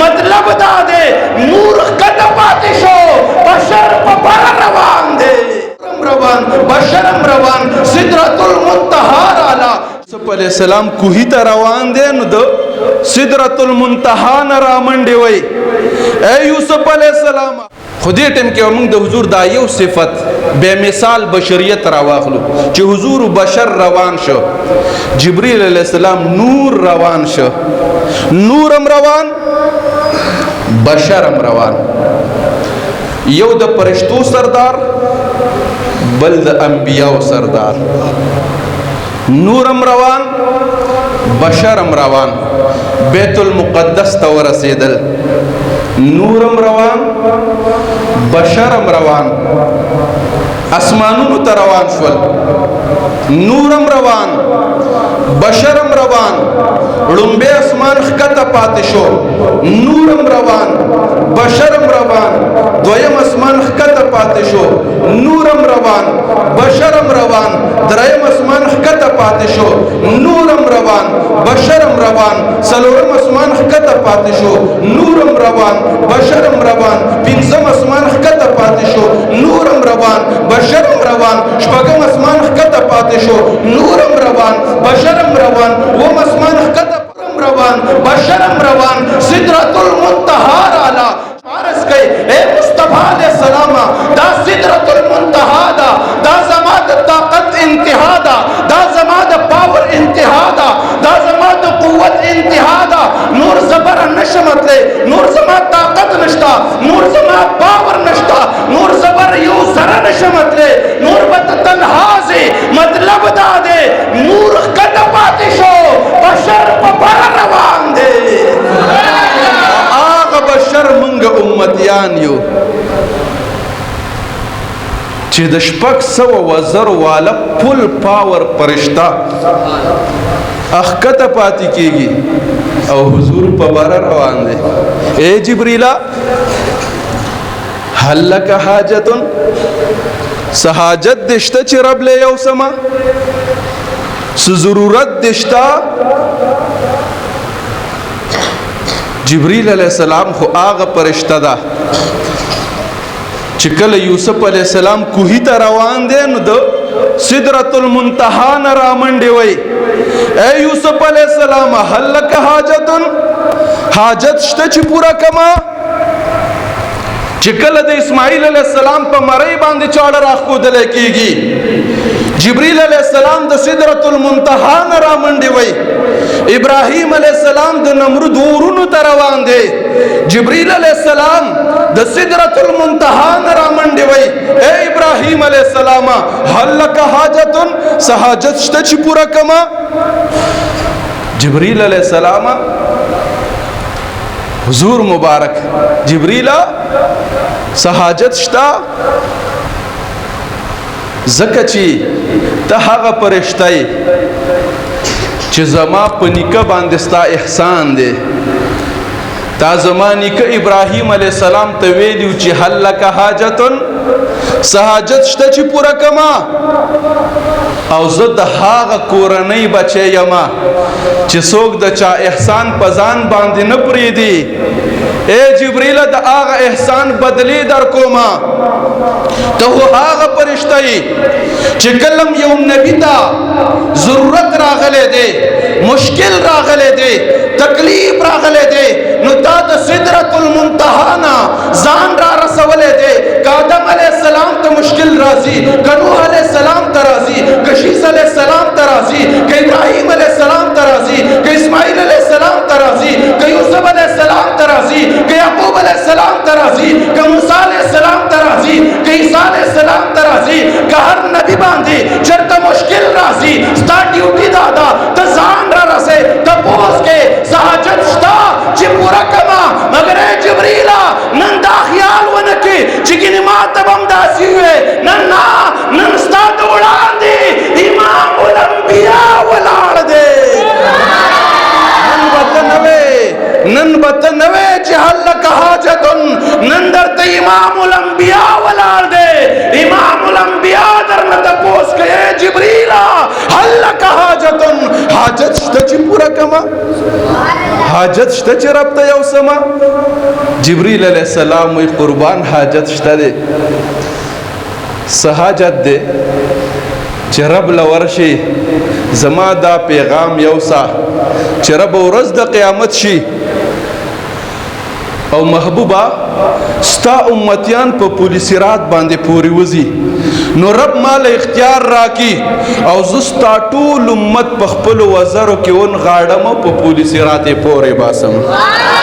مطلب دا دے نور قد پاتې شو بشر په بر روان دی روان بشرم روان سدرۃ المنتہا رالا یوسف علیہ السلام کوهی ته روان دی نو د سدرۃ المنتہا نه رامنډي وای اے یوسف علیہ السلام خدای ټیم کې موږ د حضور دا یو صفت بے مثال بشریت راواخلو چې حضور بشر روان شو جبرئیل علیہ السلام نور روان شو نورم روان بشرم روان یو د پرشتو سردار بل د انبیاء سردار نورم روان بشرم روان بیت المقدس ته ورسېدل نورم روان بشرم روان اسمانونو ته روان شول نورم روان بشرم روان لومبه اسمان ښکته پاتې شو نورم روان بشرم روان دویم اسمان ښکته پاتې شو نورم روان بشرم روان دریم اسمان ښکته پاتې شو نورم روان بشرم روان څلورم اسمان ښکته پاتې شو نورم روان بشرم روان پنځم اسمان ښکته پاتې شو نورم روان بشرم روان شپږم اسمان ښکته پاتې شو نورم روان بشرم روان اووم اسمان ښکته روان بشرم روان سدرۃ المنتہا رالا عرض کئی اے مصطفیٰ علیہ السلام دا سدرۃ المنتہا دا زما د طاقت انتہا دا زما د پاور انتہا دا زما د قوت انتہا دا نور زبر نشمتلے نور زما طاقت نشتا نور زما پاور نشتا نور زبر یو ذرا نشمتلے نور بت تنہا سے مطلب دا دے نور قد پاتې شو بشر په بر روان دے آغا بشر منگا امتیان یو چې د 600,000 والا پل پاور پرشتہ اخکته پاتی کیږي او حضور په بر روان دی اے جبرئیل هل لک حاجت سحاجت دشته چې رب له یو سما ضرورت دشتا جبرئیل علیہ السلام خو آغا پرشتہ دا چې کله یوسف علیہ السلام کوهی ته روان دی نو د سدرۃ المنتہا نه رامنډي وای اے یوسف علیہ السلام هل لک حاجت حاجت شته چې پورا کما چې کله د اسماعیل علیہ السلام په مړی باندې چاړه راخودل کیږي جبرئیل علیہ السلام د سدرۃ المنتہا نه رامنډي وای ابراہیم علیہ السلام د نمرود ورونو ته روان دی جبرئیل علیہ السلام د سدرۃ المنتہا نه رامنډي وای اے ابراہیم علیہ السلام هل لک حاجت سحاجت شته چې پورا کما جبرئیل علیہ السلام حضور مبارک جبرئیل سحاجت شتا زکه چې ته هغه پرشتای چې زما په نیکه باندې ستا احسان دی تا زما نیکه ابراهیم علیہ السلام ته ویلیو چې هل لک حاجت سحاجت شته چې پورا کما او زه د هغه کورنۍ بچی یما چې څوک د چا احسان په ځان باندې نه پرېږدي اے جبرئیل د هغه احسان بدلی در کوما ته هغه پرشتہ چې کلم یو نبی ته ضرورت راغله دی مشکل راغله دی تکلیف راغله دی نو تا د سدرۃ المنتہا نا ځان را رسولې دی آدم علیہ السلام ته مشکل راځي نوح علیہ السلام ته راځي شیس علیہ السلام ته راځي ابراہیم علیہ السلام ته راځي اسماعیل علیہ السلام ته راځي یوسف علیہ السلام ته راځي یعقوب علیہ السلام ته راځي موسی علیہ السلام ته راځي عیسی علیہ السلام ته راځي هر نبی باندې چرته مشکل راځي ستا ډیوټي دادا ته ځان را رسې ته پوس کې سحاجت شتا چې پورا کما مگر جبرئیل نن دا خیال ونه کې چې ګینه ما ته هم داسي وي نن ستا د وړاندې امام الانبیاء ولاړ دی نن بت نوے چې هل لک حاجت نن درته امام الانبیاء ولاړ دی امام الانبیاء درنه تپوس کوي جبرئیل هل لک حاجت حاجت شته چې پوره کما حاجت شته چې رب ته یو سما جبرئیل علیہ السلام وی قربان حاجت شته دی سحاجت دی چې رب لورشي زما دا پیغام یوسا چې رب ورځ د قیامت شي او محبوبا ستا امتیان په پولیس رات باندې پوری وزي نو رب مال اختیار راکی او زستا ټول امت په خپل وزرو کې ون غاړم په پولیس رات پورې باسم